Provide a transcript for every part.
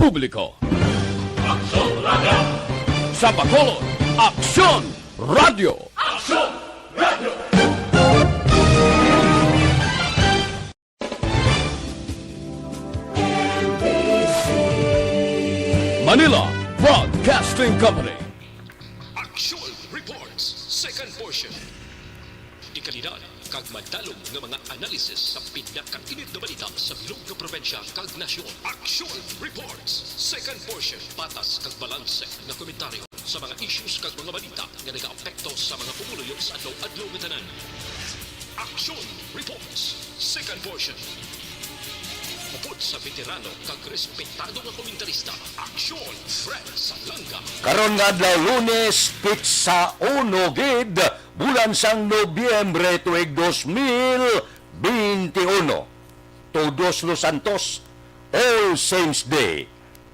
publiko. Aksyon Radio! Sa Bacolod, Aksyon Radio! Aksyon Radio! Manila Broadcasting Company. Aksyon Reports, second portion. Di kalidad, kag madalog ng mga analisis sa pinakainit na balita sa bilog na probinsya kag nasyon. Aksyon Reports, second portion. Patas kag balanse na komentaryo sa mga issues kag mga balita nga nag-aapekto sa mga pumuluyo sa adlaw-adlaw nga tanan. Aksyon Reports, second portion. Upod sa veterano kag respetado nga komentarista, Aksyon Fred Salanga. Karon nga adlaw Lunes, pitsa uno gid, bulan sang Nobyembre tuig 2021. Todos Los Santos, All Saints Day.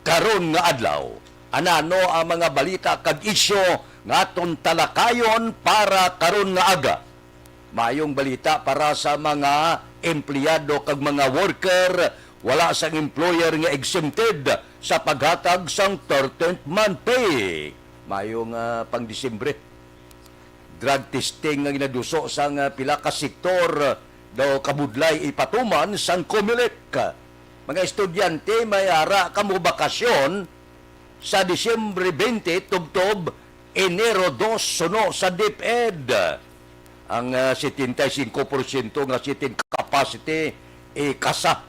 Karon nga adlaw, anano ang mga balita kag isyo nga aton talakayon para karon nga aga. Mayong balita para sa mga empleyado kag mga worker, wala sang employer nga exempted sa paghatag sang 13th month pay. Mayong pang Disyembre. Drug testing nga ginaduso sang pila ka sektor daw kabudlay ipatuman sang COMELEC. Mga estudyante may ara kamo bakasyon sa Disyembre 20 tubtob Enero 2 suno sa DepEd. Ang 75% nga sitting capacity kasa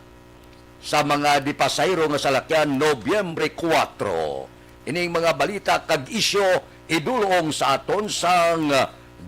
sa mga dipasayro nga salakyan Nobyembre 4. Ining mga balita kag isyo idulong sa aton sang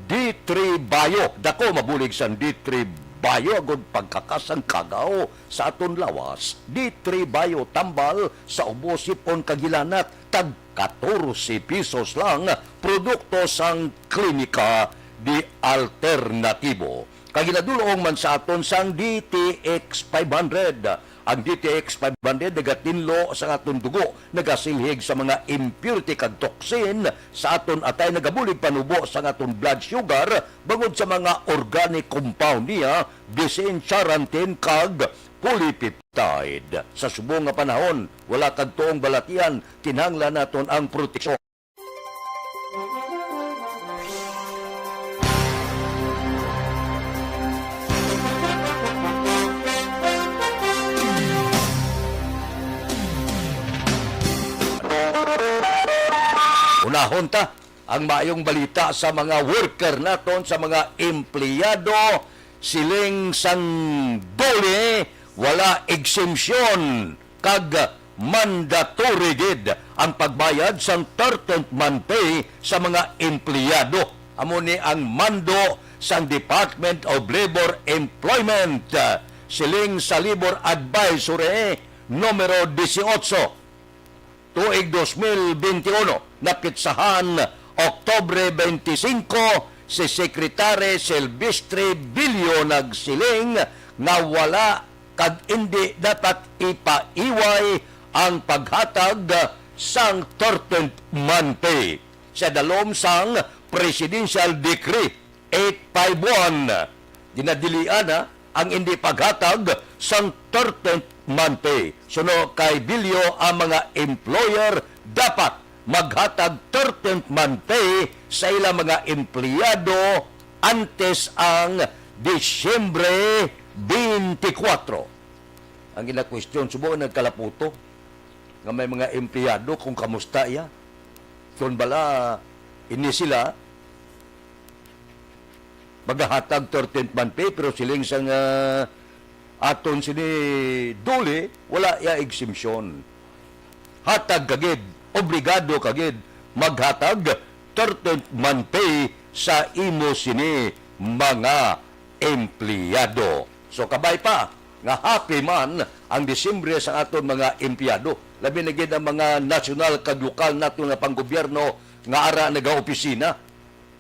D3 Bayo. Dako mabulig sang D3 Bayo agud pagkakasang kagaw sa aton lawas. D3 Bayo tambal sa ubos sipon kagilanat tag 14 pesos lang produkto sang klinika di alternatibo. Kaginadulong man sa aton sang DTX 500. Ang DTX 500 nagatinlo sa aton dugo, nagasilhig sa mga impurity kag toxin sa aton atay nagabulig panubo sa aton blood sugar bangod sa mga organic compound niya, bisin charantin kag polypeptide. Sa subong nga panahon, wala kag tuong balatian, kinahanglan naton ang proteksyon. Unahon ta ang maayong balita sa mga worker naton, sa mga empleyado, siling sang dole, wala exemption kag mandatory gid ang pagbayad sang 13th month pay sa mga empleyado. Amo ni ang mando sang Department of Labor Employment, siling sa Labor Advisory numero 18 tuig 2021, napitsahan Oktubre 25, si Sekretary Silvestre Bilio nagsiling nga wala kag hindi dapat ipaiway ang paghatag sang 13th month pay sa dalom sang Presidential Decree 851. Dinadilian ang hindi paghatag sang 13th month pay. Suno kay Bilio, ang mga employer dapat maghatag 13th month pay sa ilang mga empleyado antes ang Disyembre 24. Ang ina-question, subukan nagkalaputo nga may mga empleyado kung kamusta iya. Kung bala, ini sila maghahatag 13th month pay pero siling sang aton sini dole, wala ya exemption. Hatag kagid, obligado kagid maghatag 13th month pay sa imo sini mga empleyado. So kabay pa nga happy man ang Disyembre sa aton mga empleyado. Labi na gid ang mga national kag lokal naton nga panggobyerno nga ara nagaopisina.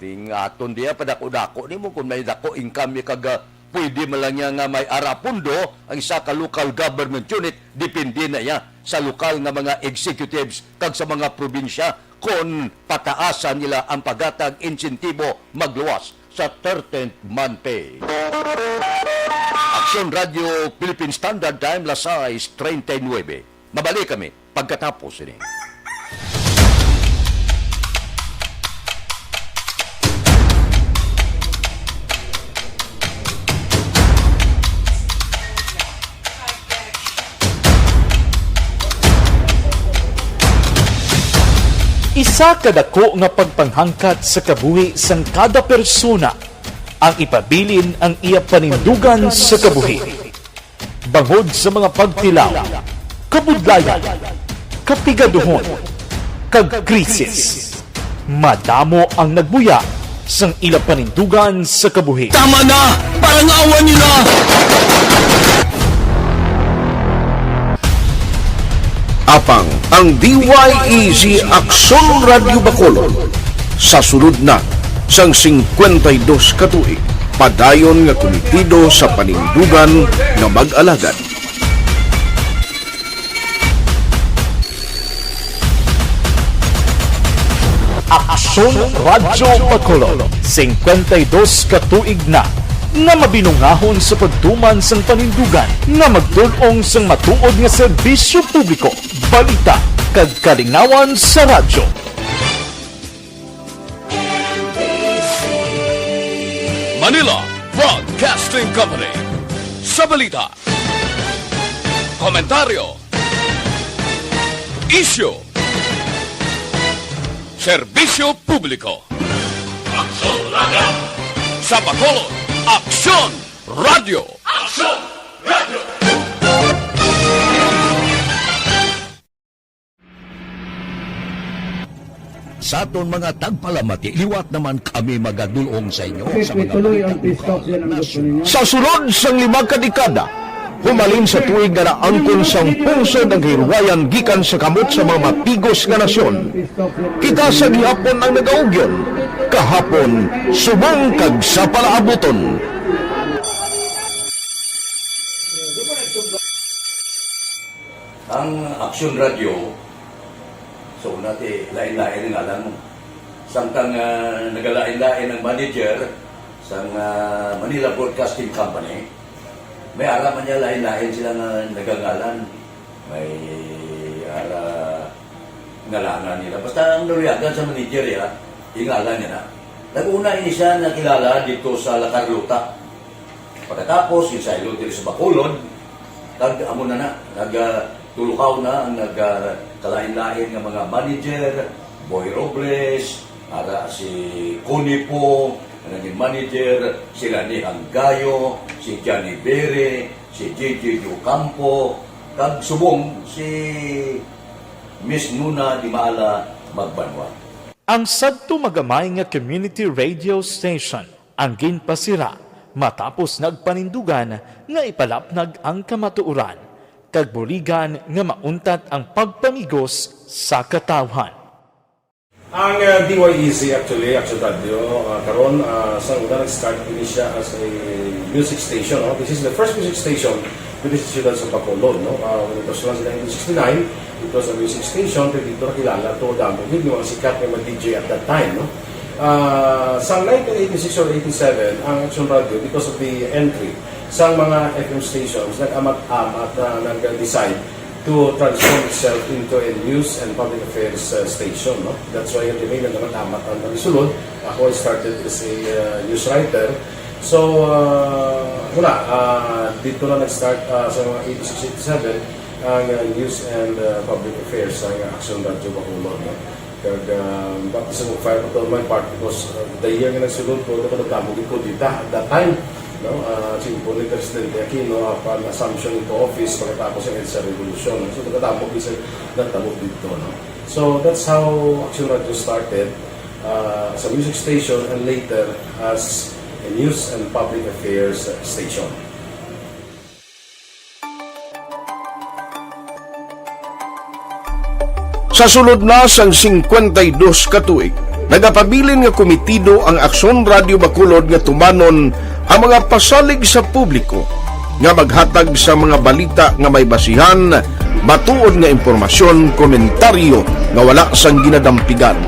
Ting aton diya padako-dako nimo kung may dako income kag pwede man lang nga may arapundo ang isa ka local government unit, depende na ya sa lokal nga mga executives kag sa mga probinsya kung pataasan nila ang paghatag insentibo magluwas sa 13th month pay. Aksyon Radio Philippine Standard Time, las 6:39. Mabalik kami pagkatapos ini. Isa kadako nga pagpanghangkat sa kabuhi sang kada persona ang ipabilin ang iya panindugan sa kabuhi. Bangod sa mga pagtilaw, kabudlayan, kapigaduhon, kagkrisis, madamo ang nagbuya sang ila panindugan sa kabuhi. Tama na! Parang awa nila! Apang ang DYEZ Aksyon Radio Bacolod sa sulod na sang 52 katuig padayon nga komitido sa panindugan nga mag-alagad. Aksyon Radio Bacolod, 52 katuig na nga mabinungahon sa pagtuman sang panindugan nga magdulong sang matuod nga serbisyo publiko, balita kag kalingawan sa radyo. Manila Broadcasting Company. Sa balita, komentaryo, isyu, serbisyo publiko. Aksyon Radio. Sa Bacolod, Aksyon Radio. Aksyon Radio. Sa aton mga tagpalamati, liwat naman kami magadulong sa inyo sa mga Tuloy ang pistop yan ang gusto ninyo. Sa sulod sang 5 kadekada, humalin sa tuig nga naangkon sang pungsod ang hirwayan gikan sa kamot sa mga mapigos nga nasyon. Kita sa gihapon ang nagaugyon, kahapon subong kag sa palaabuton. ang Aksyon Radio. So nati lain-lain ang alam mo. Samtang nagalain-lain ang manager sa Manila Broadcasting Company, may alaman niya lain-lain sila nga nagangalan. May ngalangan nila. Basta ang naluyagan sa manager ya, ingalan niya na. Nag-una siya nakilala dito sa La Carlota. Pagkatapos, yung sa ilo dito sa Bacolod, amo na nagtulukaw na ang nagkalain-lain ng mga manager, Boy Robles, ara si Conipo, ang naging manager, sila ni Anggayo, si Johnny Bere, si JJ Ocampo, kag subong si Miss Nuna Di Maala Magbanwa. Ang sadto magamay nga community radio station ang ginpasira matapos nagpanindugan nga ipalapnag ang kamatuoran kag buligan nga mauntat ang pagpamigos sa katawhan. Ang DYEZ actually, Aksyon Radio, karon sa una nag-start ini siya as a music station. No? This is the first music station with this ciudad sa Bacolod. No? When it was launched in 1969, it was a music station, pero dito nakilala to damo yung mga sikat na DJ at that time. No? Sa 1986 or 87, ang Aksyon Radio, because of the entry sa mga FM stations, nag-amat-amat nag-decide to transform itself into a news and public affairs station. No? That's why yung name na naman-amat ang nalisulod. Ako I started as a news writer. So, dito na nag-start sa mga 86-87 ang news and public affairs ang Aksyon Radio Bacolod. No? Kag baptism of fire to my part because the year nga nagsulod ko, nagdamugin ko dito at that time. No, simple ni Presidente Aquino upon assumption into office pagkatapos ng EDSA Revolution. So nagdamog isa nagdamog dito. No? So that's how Aksyon Radio started as a music station and later as a news and public affairs station. Sa sulod na sang 52 katuig, nagapabilin nga komitido ang Aksyon Radio Bacolod nga tumanon ang mga pasalig sa publiko nga maghatag sa mga balita nga may basihan, matuod nga impormasyon, komentaryo nga wala sang ginadampigan.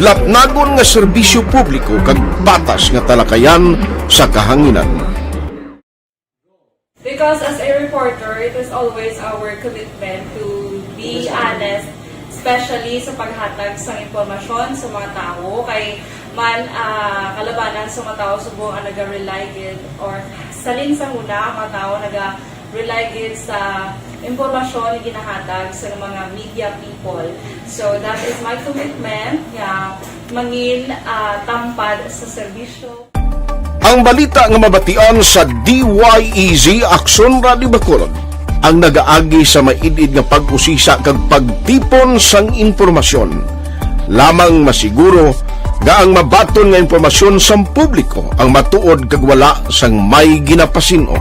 Lapnagon nga serbisyo publiko kag batas nga talakayan sa kahanginan. Because as a reporter, it is always our commitment to be be honest, especially sa paghatag sa impormasyon sa mga tao, kay man kalabanan sa mga tao subong ang naga-rely gid or salin sa huna ang mga tao naga-rely gid sa impormasyon na ginahatag sa mga media people. So that is my commitment, mangin tampad sa serbisyo. Ang balita nga mabatian sa DYEZ Aksyon Radio Bacolod ang nagaagi sa maidid nga pag-usisa kag pagtipon sang impormasyon. Lamang masiguro nga ang mabaton nga impormasyon sa publiko ang matuod kag wala sang may ginapasino.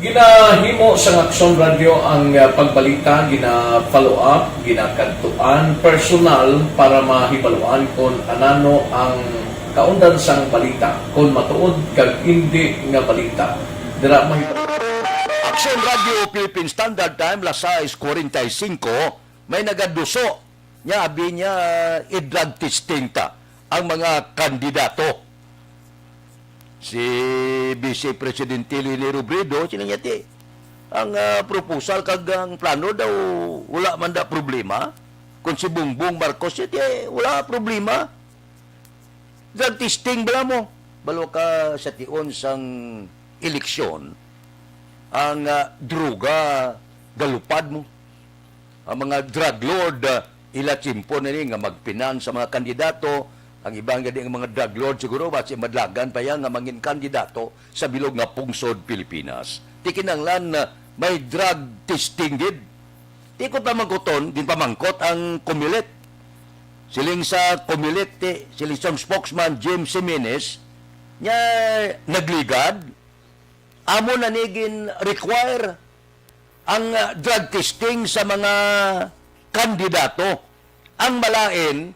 Ginahimo sa Aksyon Radio ang pagbalita, gina-follow up, ginakantuan, personal para mahibaluan kung anano ang kaundan sang balita, kung matuod kag hindi nga balita. Dira Aksyon Radio Philippine Standard Time, las 6:45, may nagaduso niya, abi niya, i-drug testing ta ang mga kandidato. Si Vice Presidente Lili Robredo, sinanyati, ang proposal kag ang plano daw, wala man da problema. Kung si Bongbong Marcos, wala problema. Drug testing ba mo? Balo ka sa tion sang eleksyon, ang droga galupad mo. Ang mga drug lord, ilatsimpo na rin nga magpinan sa mga kandidato. Ang ibang gadi mga drug lord siguro, basi madlagan pa yan nga mangin kandidato sa bilog nga pungsod Pilipinas. Tikinanglan na may drug testing gid. Tikot pa mangkoton, din pamangkot ang Comelec. Siling sa Comelec, siling sa spokesman James Jimenez, niya nagligad, amo na nigin require ang drug testing sa mga kandidato. Ang malain,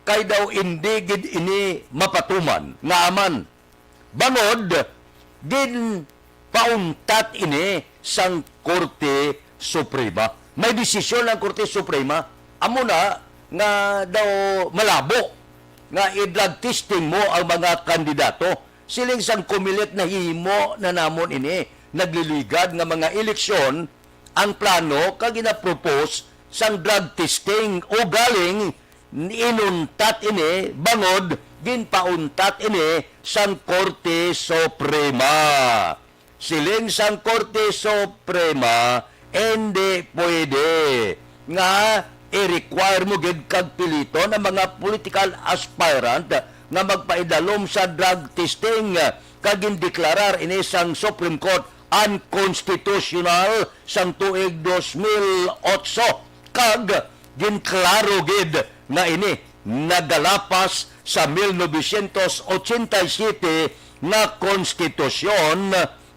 kay daw hindi gid ini mapatuman nga aman. Bangod, din pauntat ini sang Korte Suprema. May desisyon ng Korte Suprema, amo na nga daw malabo nga i-drug testing mo ang mga kandidato. Siling sang Comelec na himo na namon ini, nagliligad nga mga eleksyon, ang plano kag gina-propose sang drug testing o galing inuntat ini, bangod, ginpauntat ini sang Korte Suprema. Siling sang Korte Suprema, hindi pwede nga i-require mo gid kag pilito ng mga political aspirant nga magpaidalom sa drug testing kag indeklarar ini sang Supreme Court unconstitutional sang tuig 2008 kag ginklaro gid na ini nagalapas sa 1987 na konstitusyon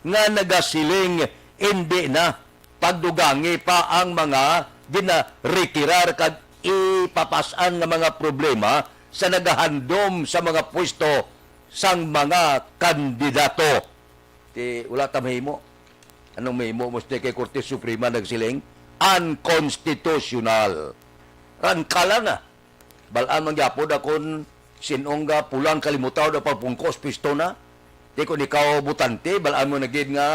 nga nagasiling hindi na pagdugangi pa ang mga ginaretirar kag ipapasan nga mga problema sa nagahandom sa mga pwesto sang mga kandidato. Wala ta mahimo. Anong mahimo mo kay Korte Suprema nagsiling? Unconstitutional. Rankala nga. Balaan man gyapon akon sinong nga pulang kalimutaw na pagpungkos pistona. Di ko ikaw butante, balaan mo na gid nga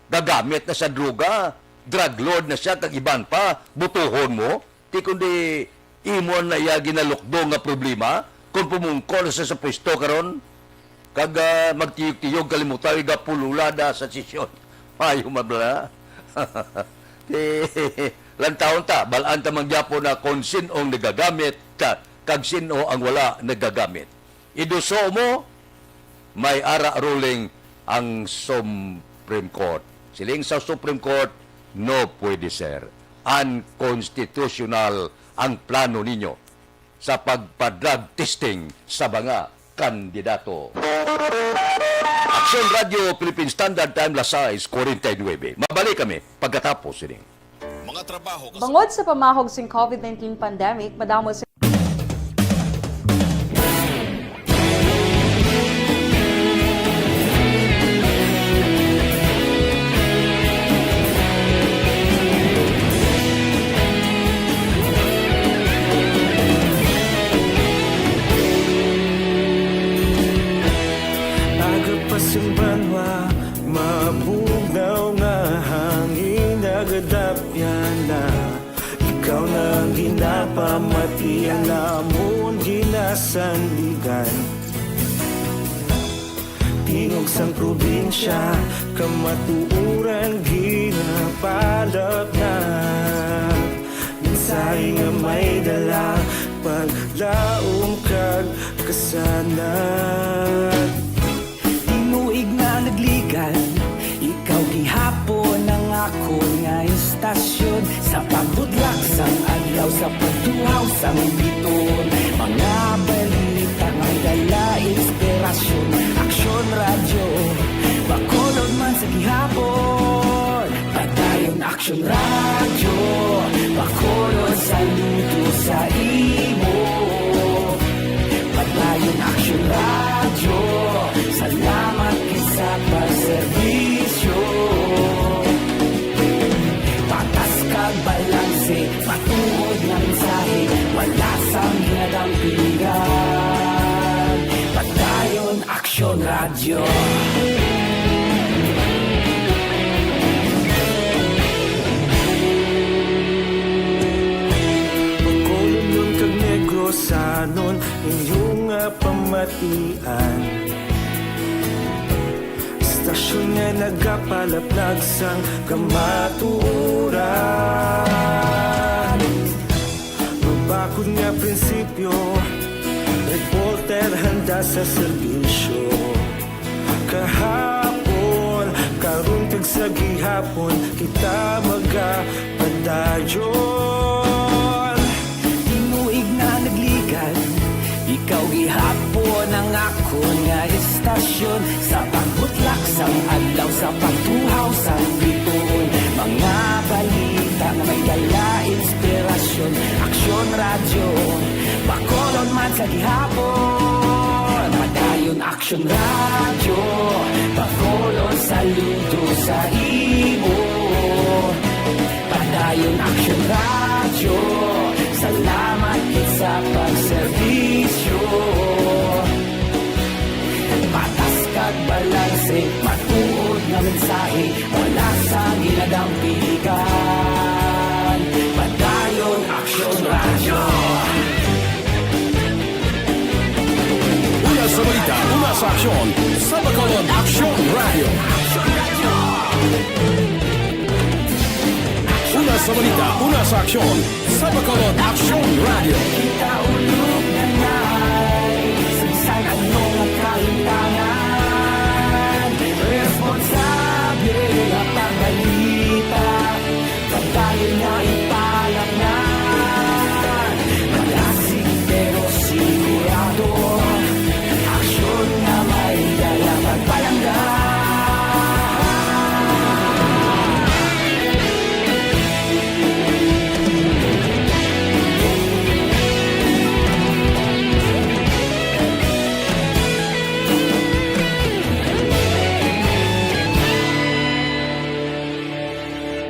gagamit na sa droga, drug lord na siya, kag iban pa, butuhon mo. Di kundi imon na iya ginalukdo nga problema, kung pumungkol na sa pwesto karon kag magtiyog-tiyog kalimutaw, iga pululada sa sesyon. Mayo mabla. Lantaon ta, balaan ta mangyapo na kung sinong nagagamit kag sino ang wala nagagamit. Iduso mo, may ara ruling ang Supreme Court. Siling sa Supreme Court, no pwede sir. Unconstitutional ang plano ninyo sa pagpa-drug testing sa mga kandidato. Aksyon Radio Philippine Standard Time, las 6:49. Mabalik kami pagkatapos sining. Mga trabaho Bangod sa pamahog sing COVID-19 pandemic, madamo sa Banwa, mabugaw nga hangin nagadapya ikaw nang ginapamati ang namon ginasandigan. Tingog sang probinsya, kamatuuran ginapalap na. Minsay nga may dala, paglaom kag kasanat. Tinuig na nagligan, ikaw gihapon ang ako nga istasyon. Sa pagbudlak sang adlaw, sa pagtuhaw sang biton. Mga balita may dala inspirasyon. Aksyon radyo, bakolod man sa gihapon. Padayon aksyon radyo, bakolod sa luto sa imo. Padayon aksyon radyo, salamat sa pagserbisyo. Patas kag balanse, matuod na mensahe, wala sang hinadampingan. Padayon aksyon radyo. Pagkolom yun kag negro sanon, inyong pamatian. Stasyon nga nagapalaplag sang kamaturan. Mabakod nga prinsipyo, reporter handa sa serbisyo. Kahapon, karun kag sa gihapon, kita magapadayon. Tinuig na nagligan, ikaw gihapon ang ako nga istasyon. Sa pagbutlak sang adlaw, sa pagtuhaw sang biton. Mga balita na may dala inspirasyon. Aksyon radyo, bakolon man sa gihapon. Padayon aksyon radyo, bakolon saludo sa imo. Padayon aksyon radyo, salamat sa pagserbisyo. Patas kag balanse, matuod na mensahe, wala sa ginadampigan. Padayon aksyon radyo. Una sa balita, una sa aksyon, sa Bacolod Aksyon Radio. Una sa balita, una sa aksyon, sa Bacolod Aksyon Radio. Kita ulog na na'y sagsay anong ang kalintangan. Responsable ang pagbalita, pagdayon na ipalang na. Malasig pero sigurado, aksyon na may dala pagpalanggan.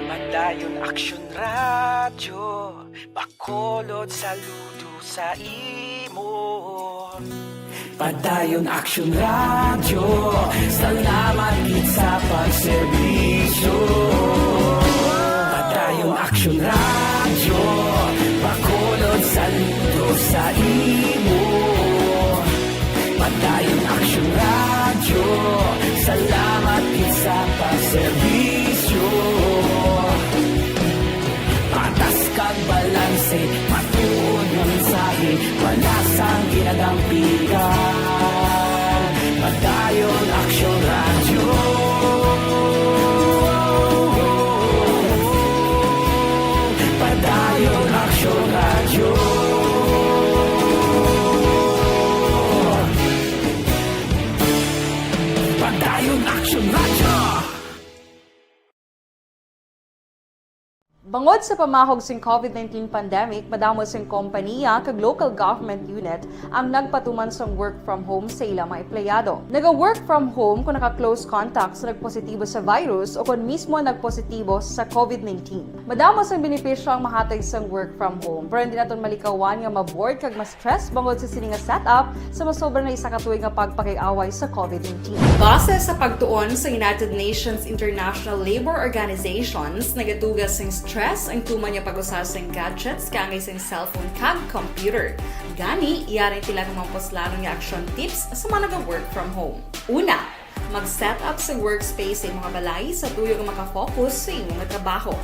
Padayon aksyon radyo, bakolod saludo sa imo. Padayon aksyon radyo, salamat gid sa pagserbisyo. Padayon aksyon radyo, bakolod saludo sa imo. Padayon aksyon radyo, salamat gid sa pagserbisyo. Patas kag balanse, matuod nga mensahe, wala sang ginadampigan. Padayon aksyon radyo. Padayon aksyon radyo. Padayon aksyon radyo. Bangod sa pamahog sing COVID-19 pandemic, madamo sing kompanya kag local government unit ang nagpatuman sang work from home sa ilang mga empleyado. Naga-work from home kung naka-close contact sa nagpositibo sa virus o kung mismo nagpositibo sa COVID-19. Madamo sang benepisyo ang mahatag sang work from home, pero hindi naton malikawan nga ma-bored kag ma-stress bangod sa sini nga setup sa masobra na isa ka tuig nga pagpakiaway sa COVID-19. Base sa pagtuon sa United Nations International Labour Organizations, nagatugas sing stress stress ang tuman niya pag-usasang gadgets kangay sa cellphone kag computer. Gani, iyaring tilang mamposlano nga action tips sa mga nag-work from home. Una, mag-set up sa workspace sa mga balay sa tuyo nga makafocus sa imong trabaho.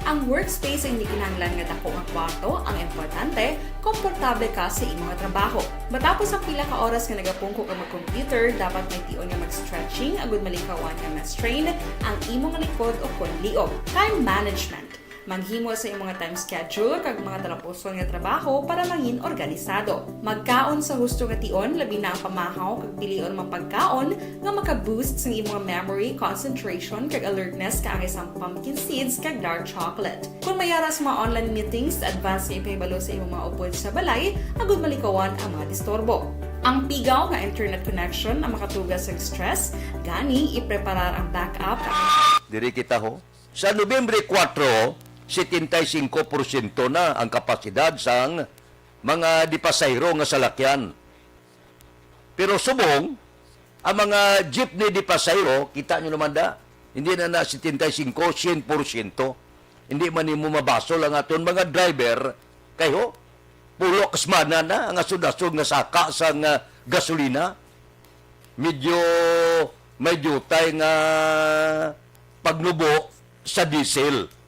Ang workspace ay hindi kinahanglan nga dako nga kwarto, ang importante, komportable ka sa imong trabaho. Matapos ang pila ka oras nga nagapungko ka mag-computer, dapat may tion nga mag-stretching agud malikawan nga ma-strain ang imong likod o kunliog. Time management. Maghimo sa imong time schedule kag mga talapuson nga trabaho para mangin organisado. Magkaon sa husto nga tion, labi na ang pamahaw kag pilion mang pagkaon nga maka-boost sa imong memory, concentration kag alertness kaangay sa pumpkin seeds kag dark chocolate. Kung mayaras mga online meetings, advance nga ipahibalo sa imong mga upod sa balay, agud malikawan ang mga disturbo. Ang pigaw nga internet connection ang makatugas sa stress, gani ipreparar ang backup. Diri kita ho. Sa Nobyembre 4, 75% na ang kapasidad sang mga dipasayro nga salakyan. Pero subong, ang mga jeepney dipasayro, kita nyo naman da, hindi na 75, 100%. Hindi man mo mabasol ang aton mga driver, kayo, pulo kasmana na ang asod-asod nga saka sang gasolina. Medyo may jutay nga pagnubo sa diesel.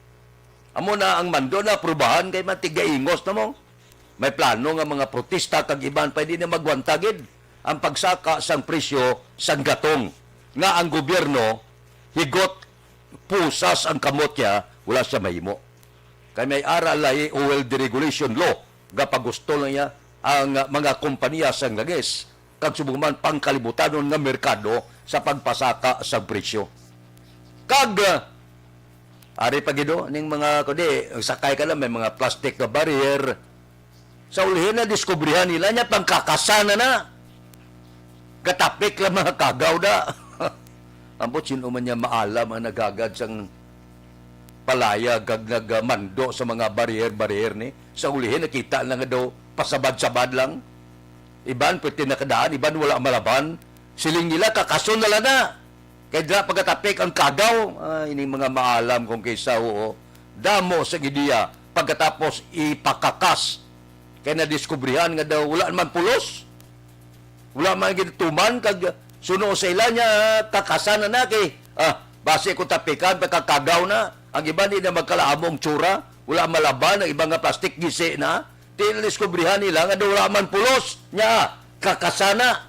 Amo na ang mando na prubahan kay matigaingos na mo. May plano nga mga protesta kag iban pwede na magwantagid ang pagsaka sang presyo sang gatong. Nga ang gobyerno higot pusas ang kamot niya, wala siya mahimo. Kay may aral ay oil deregulation law kapag gusto lang niya ang mga kompanya sang langis kag subuman pangkalibutanon nga merkado sa pagpasaka sang presyo. Kag ari pagido ning mga kundi sakay ka lang may mga plastic na barrier sa ulihin na diskubrihan nila nya pangkakasana na katapik lang mga kagaw da ambot sino man niya maalam ang nagagad sang palaya gag nagmando sa mga barrier ni sa ulihin nakita lang nga daw pasabad-sabad lang iban pwede nakadaan iban wala malaban siling nila kakason na na. Kaya dila pagkatapik ang kagaw, ini mga maalam kung kaysa damo sa gidiya pagkatapos ipakakas. Kaya nadiskubrihan nga daw, wala naman pulos. Wala man ginatuman, kag suno sa ila niya, kakasan na kay, base ko tapikan, pagkakagaw na, ang iba di na magkalaamong tsura, wala malaban, ang ibang nga plastic gisi na, tinadiskubrihan nila nga daw wala man pulos, niya, kakasana.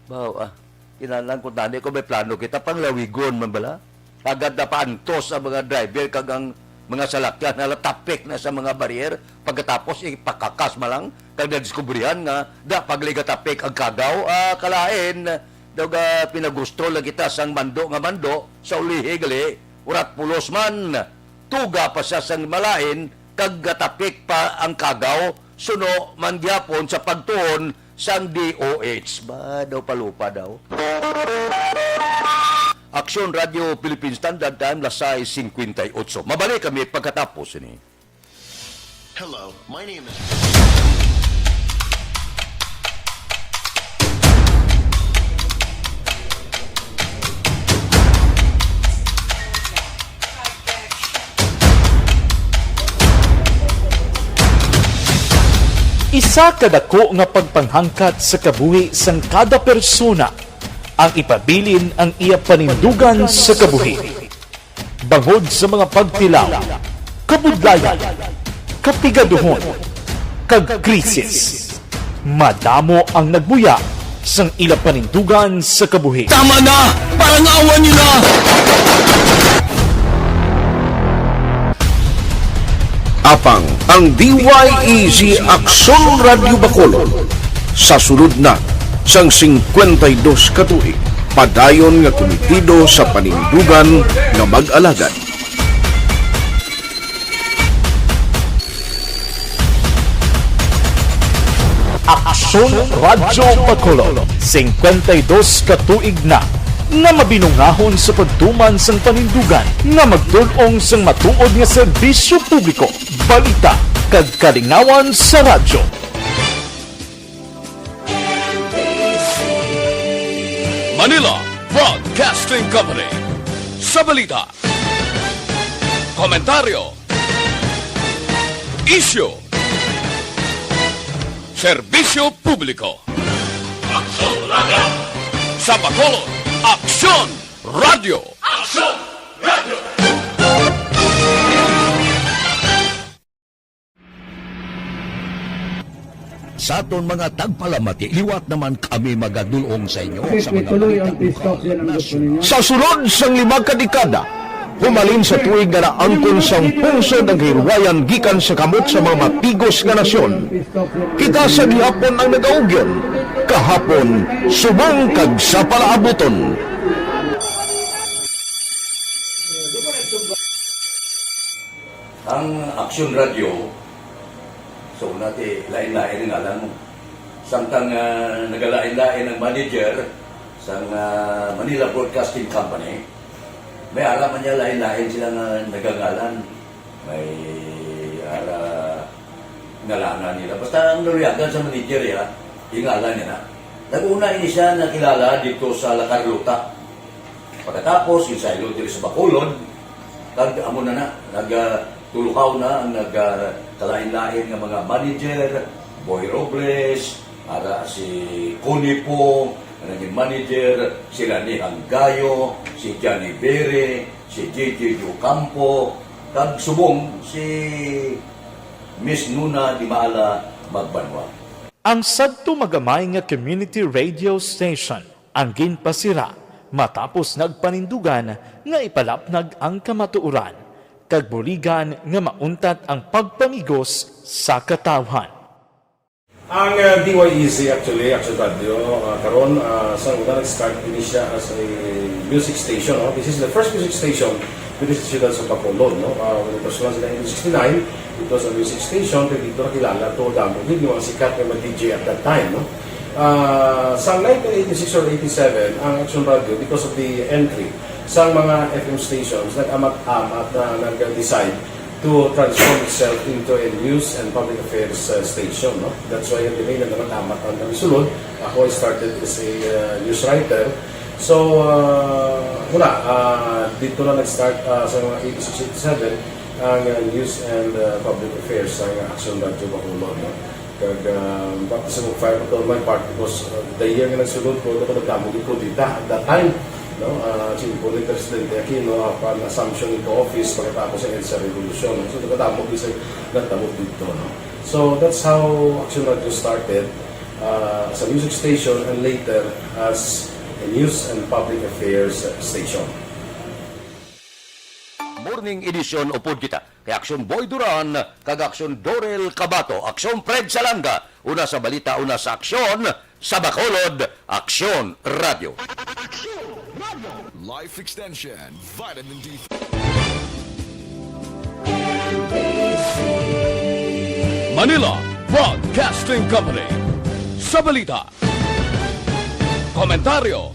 Bawa, kinalang kung tani ko may plano kita pang lawigon man bala. Agad na paantos ang mga driver kag ang mga salakyan na tapik na sa mga barrier pagkatapos ipakakas malang kag nadiskubrihan nga da pagliga tapik ang kagaw kalain daw pinagusto lang kita sang mando sa ulihi gali urat pulos man tuga pa sa sang malain kag gatapik pa ang kagaw suno man gyapon sa pagtuon sang DOH. Ba daw palupa daw. Aksyon Radio Philippine Standard Time, lasay 58. Mabalik kami pagkatapos ini. Hello, my name is... Isa kadako nga pagpanghangkat sa kabuhi sang kada persona ang ipabilin ang iya panindugan sa kabuhi. Bangod sa mga pagtilaw, kabudlayan, kapigaduhon, kag krisis. Madamo ang nagbuya sang ila panindugan sa kabuhi. Tama na! Parang awan niyo na! Apang ang DYEZ Aksyon Radio Bacolod sa sulod na sang 52 katuig padayon nga komitido sa panindugan nga mag-alagad. Aksyon Radio Bacolod 52 katuig na nga mabinungahon sa pagtuman sang panindugan nga magtulong sang matuod nga serbisyo publiko, balita kag kalingawan sa radyo. Manila Broadcasting Company. Sa balita, komentaryo, Isyo. Serbisyo publiko. Aksyon Radio! Sa Bacolod, Aksyon Radio. Aksyon Radio! Sa aton mga tagpalamati, liwat naman kami magadulong sa inyo sa mga Tuloy ang TikTok yan ang gusto ninyo. Sa sunod sang 5 kadekada, humalin sa tuig nga naangkon sang pungso ng hirwayan gikan sa kamot sa mga mapigos nga nasyon. Kita sa gihapon ang nagaugyon, kahapon subong kag sa palaabuton. Ang Aksyon Radio, so nati lain-lain nga lang. Samtang nagalain-lain ang manager sa Manila Broadcasting Company, may alaman niya lain-lain sila nga nagangalan. May ngalangan nila. Basta ang naluyagan sa manager ya, ingalan niya na. Nag-una ini siya nakilala dito sa La Carlota. Pagkatapos, yung sa ilo dito sa Bacolod, amo na nagtulukaw na ang nagkalain-lain ng mga manager, Boy Robles, si Connie po, ang naging manager, sila ni Hanggayo, si Johnny Bere, si JJ Campo, kag subong si Miss Nuna Di Maala Magbanwa. Ang sadto magamay nga community radio station ang ginpasira matapos nagpanindugan nga ipalapnag ang kamatuoran kag buligan nga mauntat ang pagpamigos sa katawhan. Ang DYEZ actually, Aksyon Radio, karon sa una nag-start din siya as a music station. No? This is the first music station with this ciudad sa Bacolod. No? When it was launched in 1969, it was a music station. Pero dito nakilala to damo din yung mga sikat na DJ at that time. No? Sa 1986 or 87, ang Aksyon Radio, because of the entry sa mga FM stations, nag-amat-amat na nag-decide to transform itself into a news and public affairs station. No? That's why yung dinay na naman-amat ang namisulod. Ako I started as a news writer. So, dito na nag-start sa mga 86-87 ang news and public affairs sa Aksyon Radio Bacolod. No? Kag baptism of fire to my part because the year nga nagsulod ko, ito nagdamo ko dito at that time. No, simple ni Presidente Aquino upon assumption into office pagkatapos ng EDSA Revolution. So, nagdamo dito. No? So, that's how Aksyon Radio started as a music station and later as a news and public affairs station. Morning edition upod kita kay Aksyon Boy Duran kag Aksyon Dorel Cabato, Aksyon Fred Salanga, una sa balita, una sa aksyon sa Bacolod, Aksyon Radio. Life Extension, Vitamin D. Manila Broadcasting Company. Sa balita, komentaryo,